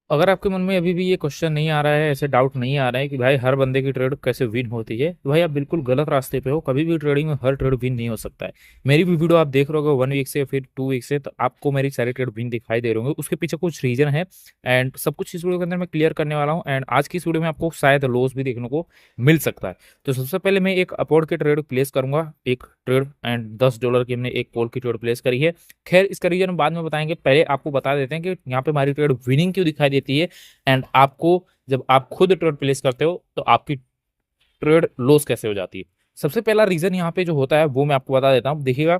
अगर आपके मन में अभी भी ये क्वेश्चन नहीं आ रहा है, ऐसे डाउट नहीं आ रहा है कि भाई हर बंदे की ट्रेड कैसे विन होती है, तो भाई आप बिल्कुल गलत रास्ते पे हो। कभी भी ट्रेडिंग में हर ट्रेड विन नहीं हो सकता है। मेरी भी वीडियो आप देख रहे हो 1 वीक से या फिर 2 वीक से, तो आपको मेरी सारी ट्रेड विन दिखाई दे रहे होंगे। उसके पीछे कुछ रीजन है एंड सब कुछ इस वीडियो के अंदर मैं क्लियर करने वाला हूँ। एंड आज की इस वीडियो में आपको शायद लॉस भी देखने को मिल सकता है। तो सबसे पहले मैं एक अपवर्ड की ट्रेड प्लेस करूंगा, एक ट्रेड एंड $10 की हमने एक कॉल की ट्रेड प्लेस करी है। खैर इसका रीजन हम बाद में बताएंगे, पहले आपको बता देते हैं कि यहाँ पे हमारी ट्रेड विनिंग क्यों दिखाई देती है एंड आपको जब आप खुद ट्रेड प्लेस करते हो तो आपकी ट्रेड लॉस कैसे हो जाती है। सबसे पहला रीजन यहाँ पे जो होता है वो मैं आपको बता देता हूँ, देखिएगा।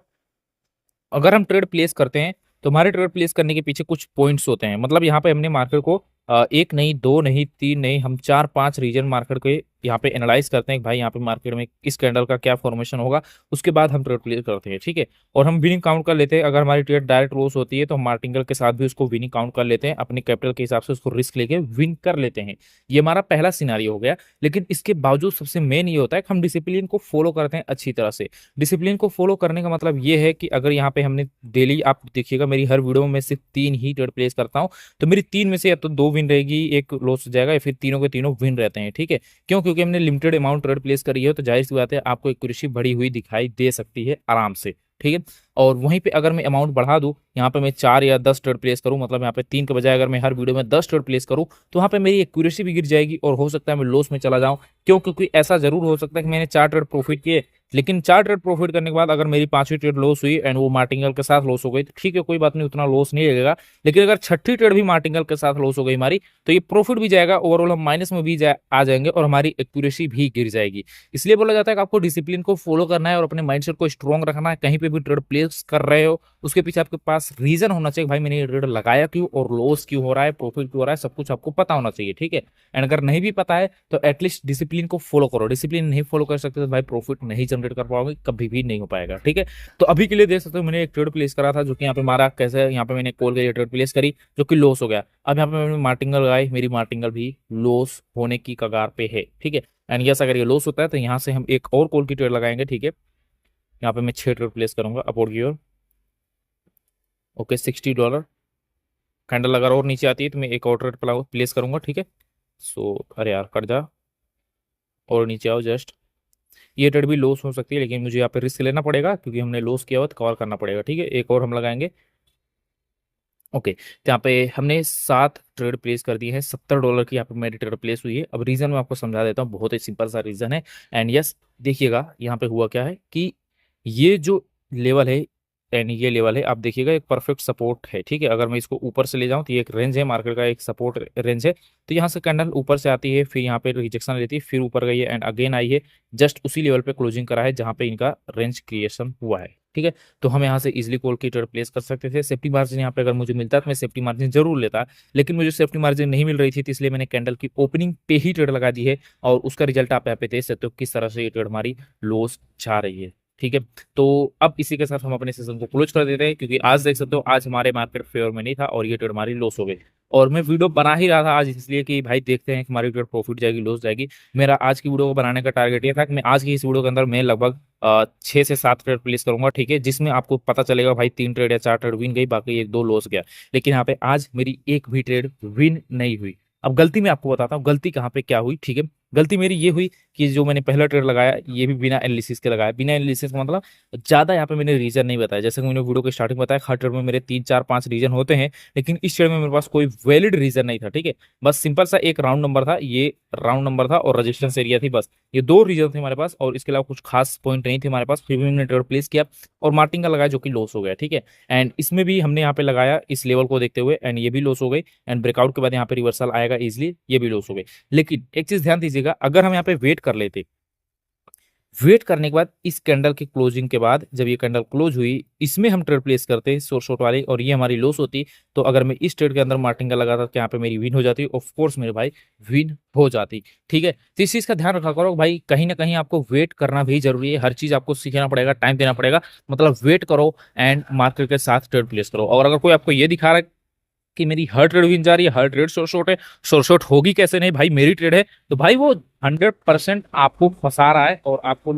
अगर हम ट्रेड प्लेस करते हैं तो हमारे ट्रेड प्लेस करने के पीछे कुछ पॉइंट्स होते हैं। मतलब यहाँ पे हमने मार्केट को एक नहीं, दो नहीं, तीन नहीं, हम चार पांच रीजन मार्केट के यहाँ पे एनालाइज करते हैं कि भाई यहाँ पे मार्केट में किस कैंडल का क्या फॉर्मेशन होगा। उसके बाद हम ट्रेड प्लेस करते हैं, ठीक है। और हम विनिंग काउंट कर लेते हैं। अगर हमारी ट्रेड डायरेक्ट लॉस होती है तो हम मार्टिंगल के साथ भी उसको विनिंग काउंट कर लेते हैं, अपने कैपिटल के हिसाब से उसको रिस्क लेके विन कर लेते हैं। ये हमारा पहला सिनारियो हो गया। लेकिन इसके बावजूद सबसे मेन ये होता है कि हम डिसिप्लिन को फॉलो करते हैं अच्छी तरह से। डिसिप्लिन को फॉलो करने का मतलब ये है कि अगर यहाँ पे हमने डेली, आप देखिएगा मेरी हर वीडियो में मैं सिर्फ 3 ही ट्रेड प्लेस करता हूँ, तो मेरी 3 में से या तो 2 विन रहेगी, एक लॉस हो जाएगा, या फिर तीनों के तीनों विन रहते हैं, ठीक है। क्यों? क्योंकि हमने लिमिटेड अमाउंट ट्रेड प्लेस करी है, तो जाहिर सी बात है आपको एक्यूरेसी बढ़ी हुई दिखाई दे सकती है आराम से, ठीक है। और वहीं पे अगर मैं अमाउंट बढ़ा दूं, यहाँ पे मैं 4 या 10 ट्रेड प्लेस करूं, मतलब यहाँ पे 3 के बजाय अगर मैं हर वीडियो में 10 ट्रेड प्लेस करूं, तो वहाँ पे मेरी एक्यूरेसी भी गिर जाएगी और हो सकता है मैं लॉस में चला जाऊं। क्यों? क्योंकि ऐसा जरूर हो सकता है कि मैंने 4 ट्रेड प्रॉफिट किए, लेकिन 4 ट्रेड प्रॉफिट करने के बाद अगर मेरी 5वीं ट्रेड लॉस हुई एंड वो मार्टिंगल के साथ लॉस हो गई, तो ठीक है, कोई बात नहीं, उतना लॉस नहीं लगेगा। लेकिन अगर 6ठी ट्रेड भी मार्टिंगल के साथ लॉस हो गई हमारी, तो ये प्रॉफिट भी जाएगा, ओवरऑल हम माइनस में भी आ जाएंगे और हमारी एक्यूरेसी भी गिर जाएगी। इसलिए बोला जाता है कि आपको डिसिप्लिन को फॉलो करना है और अपने माइंडसेट को स्ट्रॉन्ग रखना है। कहीं पे भी ट्रेड प्लेस कर रहे हो, उसके पीछे आपके पास रीजन होना चाहिए, भाई मैंने ये ट्रेड लगाया क्यों और लॉस क्यों हो रहा है, प्रॉफिट क्यों हो रहा है, सब कुछ आपको पता होना चाहिए, ठीक है। एंड अगर नहीं भी पता है तो एटलीस्ट डिसिप्लिन को फॉलो करो। डिसिप्लिन नहीं फॉलो कर सकते तो भाई प्रॉफिट नहीं जनरेट कर पाओगे, कभी भी नहीं हो पाएगा, ठीक है। तो अभी के लिए देख सकते हो मैंने एक ट्रेड प्लेस करा था जो कि यहाँ पे हमारा कैसे है, यहाँ पे मैंने कॉल के लिए ट्रेड प्लेस करी जो कि लॉस हो गया। अब यहाँ पे मैंने मार्टिंगल लगाई, मेरी मार्टिंगल भी लॉस होने की कगार पे है, ठीक है। एंड यस, अगर ये लॉस होता है तो यहाँ से हम एक और कॉल की ट्रेड लगाएंगे, ठीक है। यहाँ पे मैं 6 ट्रेड प्लेस करूंगा अपवर्ड की ओर। ओके, $60 कैंडल अगर और नीचे आती है तो मैं एक और ट्रेड प्लेस करूंगा, ठीक है। सो अरे यार कट जा, और नीचे आओ जस्ट। ये ट्रेड भी लॉस हो सकती है, लेकिन मुझे यहाँ पे रिस्क लेना पड़ेगा क्योंकि हमने लॉस किया हुआ तो कवर करना पड़ेगा, ठीक है। एक और हम लगाएंगे। ओके, तो यहाँ पे हमने 7 ट्रेड प्लेस कर दिए हैं। $70 की यहाँ पे मेरी ट्रेड प्लेस हुई है। अब रीजन मैं आपको समझा देता हूँ, बहुत ही सिंपल सा रीजन है। एंड यस, देखिएगा यहाँ पे हुआ क्या है कि ये जो लेवल है एंड ये लेवल है, आप देखिएगा एक परफेक्ट सपोर्ट है, ठीक है। अगर मैं इसको ऊपर से ले जाऊं तो ये एक रेंज है, मार्केट का एक सपोर्ट रेंज है। तो यहाँ से कैंडल ऊपर से आती है, फिर यहाँ पे रिजेक्शन लेती है, फिर ऊपर गई है एंड अगेन आई है। जस्ट उसी लेवल पे क्लोजिंग करा है जहाँ पे इनका रेंज क्रिएशन हुआ है, ठीक है। तो हम यहाँ से इजिली कॉल की ट्रेड प्लेस कर सकते थे। सेफ्टी मार्जिन यहाँ पे अगर मुझे मिलता तो मैं सेफ्टी मार्जिन जरूर लेता, लेकिन मुझे सेफ्टी मार्जिन नहीं मिल रही थी, तो इसलिए मैंने कैंडल की ओपनिंग पे ही ट्रेड लगा दी है। और उसका रिजल्ट आप यहाँ पे देख सकते हो किस तरह से ये ट्रेड हमारी लॉस जा रही है, ठीक है। तो अब इसी के साथ हम अपने सेशन को क्लोज कर देते हैं, क्योंकि आज देख सकते हो आज हमारे मार्केट फेवर में नहीं था और ये ट्रेड हमारी लॉस हो गई। और मैं वीडियो बना ही रहा था आज इसलिए कि भाई देखते हैं कि हमारी ट्रेड प्रॉफिट जाएगी लॉस जाएगी। मेरा आज की वीडियो को बनाने का टारगेट ये था कि मैं आज की इस वीडियो के अंदर मैं लगभग 6 से 7 ट्रेड प्लेस करूंगा, ठीक है, जिसमें आपको पता चलेगा भाई 3 ट्रेड या 4 ट्रेड विन गई, बाकी 1-2 लॉस गया। लेकिन यहाँ पे आज मेरी एक भी ट्रेड विन नहीं हुई। अब गलती मैं आपको बताता हूँ गलती कहाँ पे क्या हुई, ठीक है। गलती मेरी ये हुई कि जो मैंने पहला ट्रेड लगाया ये भी बिना एनालिसिस के लगाया। बिना एनालिसिस का मतलब ज्यादा यहाँ पे मैंने रीजन नहीं बताया। जैसे कि मैंने वीडियो के स्टार्टिंग बताया, हर ट्रेड में मेरे 3 4 5 रीजन होते हैं, लेकिन इस ट्रेड में मेरे पास कोई वैलिड रीजन नहीं था, ठीक है। बस सिंपल सा एक राउंड नंबर था, ये राउंड नंबर था और रजिस्टेंस एरिया थी, बस ये 2 रीजन थे हमारे पास। और इसके अलावा कुछ खास पॉइंट नहीं थे हमारे पास। फिर भी हमने ट्रेड प्लेस किया और मार्टिन का लगाया जो कि लॉस हो गया, ठीक है। एंड इसमें भी हमने यहाँ पे लगाया इस लेवल को देखते हुए एंड ये भी लॉस हो गई। एंड ब्रेकआउट के बाद यहाँ पे रिवर्सल आएगा इजिली, ये भी लॉस हो गई। लेकिन एक चीज ध्यान दीजिएगा, अगर हम यहाँ पे वेट कर लेते, वेट करने के बाद इस कैंडल के क्लोजिंग के बाद जब ये कैंडल क्लोज हुई, इसमें हम ट्रेड प्लेस करते शॉर्ट शॉर्ट वाली और ये हमारी लॉस होती, तो अगर मैं इस ट्रेड के अंदर मार्टिन का लगाता तो यहाँ पे मेरी विन हो जाती, ऑफ कोर्स मेरे भाई विन हो जाती, ठीक है। तो इस चीज का ध्यान रखा करो भाई, कहीं ना कहीं आपको वेट करना भी जरूरी है। हर चीज आपको सीखना पड़ेगा, टाइम देना पड़ेगा, मतलब वेट करो एंड मार्केट के साथ ट्रेड प्लेस करो। और अगर कोई आपको ये दिखा रहा है कि मेरी हर ट्रेड विन जा रही है, हर ट्रेड शॉर्ट शॉर्ट है, शॉर्ट शॉर्ट होगी कैसे, नहीं भाई मेरी ट्रेड है, तो भाई वो 100% आपको फंसा रहा है और आपको,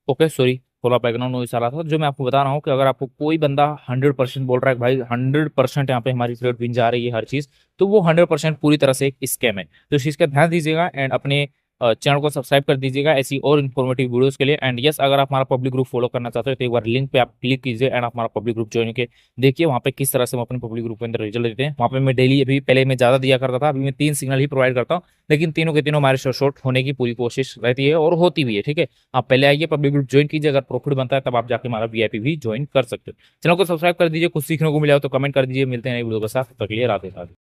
ओके सॉरी थोड़ा बैकग्राउंड नॉइस आ रहा था। जो मैं आपको बता रहा हूँ कि अगर आपको कोई बंदा 100% बोल रहा है कि भाई 100% यहाँ पे हमारी ट्रेड विन जा रही है हर चीज, तो वो 100% पूरी तरह से एक स्कैम है। तो इस चीज का ध्यान दीजिएगा एंड अपने चैनल को सब्सक्राइब कर दीजिएगा ऐसी और इन्फॉर्मेटिव वीडियोस के लिए। एंड यस, अगर आप हमारा पब्लिक ग्रुप फॉलो करना चाहते हो तो एक बार लिंक पे आप क्लिक कीजिए एंड आप हमारा पब्लिक ग्रुप ज्वाइन के देखिए वहाँ पे किस तरह से हम अपने पब्लिक ग्रुप के अंदर रिजल्ट देते हैं। वहाँ पे मैं डेली, अभी पहले मैं ज्यादा दिया करता था, अभी मैं 3 सिग्नल ही प्रोवाइड करता हूँ, लेकिन तीनों के तीनों हमारे शॉर्ट होने की पूरी कोशिश रहती है और होती भी है। ठीक है, आप पहले आइए, पब्लिक ग्रुप ज्वाइन कीजिए, अगर प्रॉफिट बनता है तब आप जाके हमारा वीआईपी भी ज्वाइन कर सकते हो। चैनल को सब्सक्राइब कर दीजिए, कुछ सीखने को मिला हो तो कमेंट कर दीजिए। मिलते हैं नई वीडियो के साथ, तब तक के लिए राधे राधे।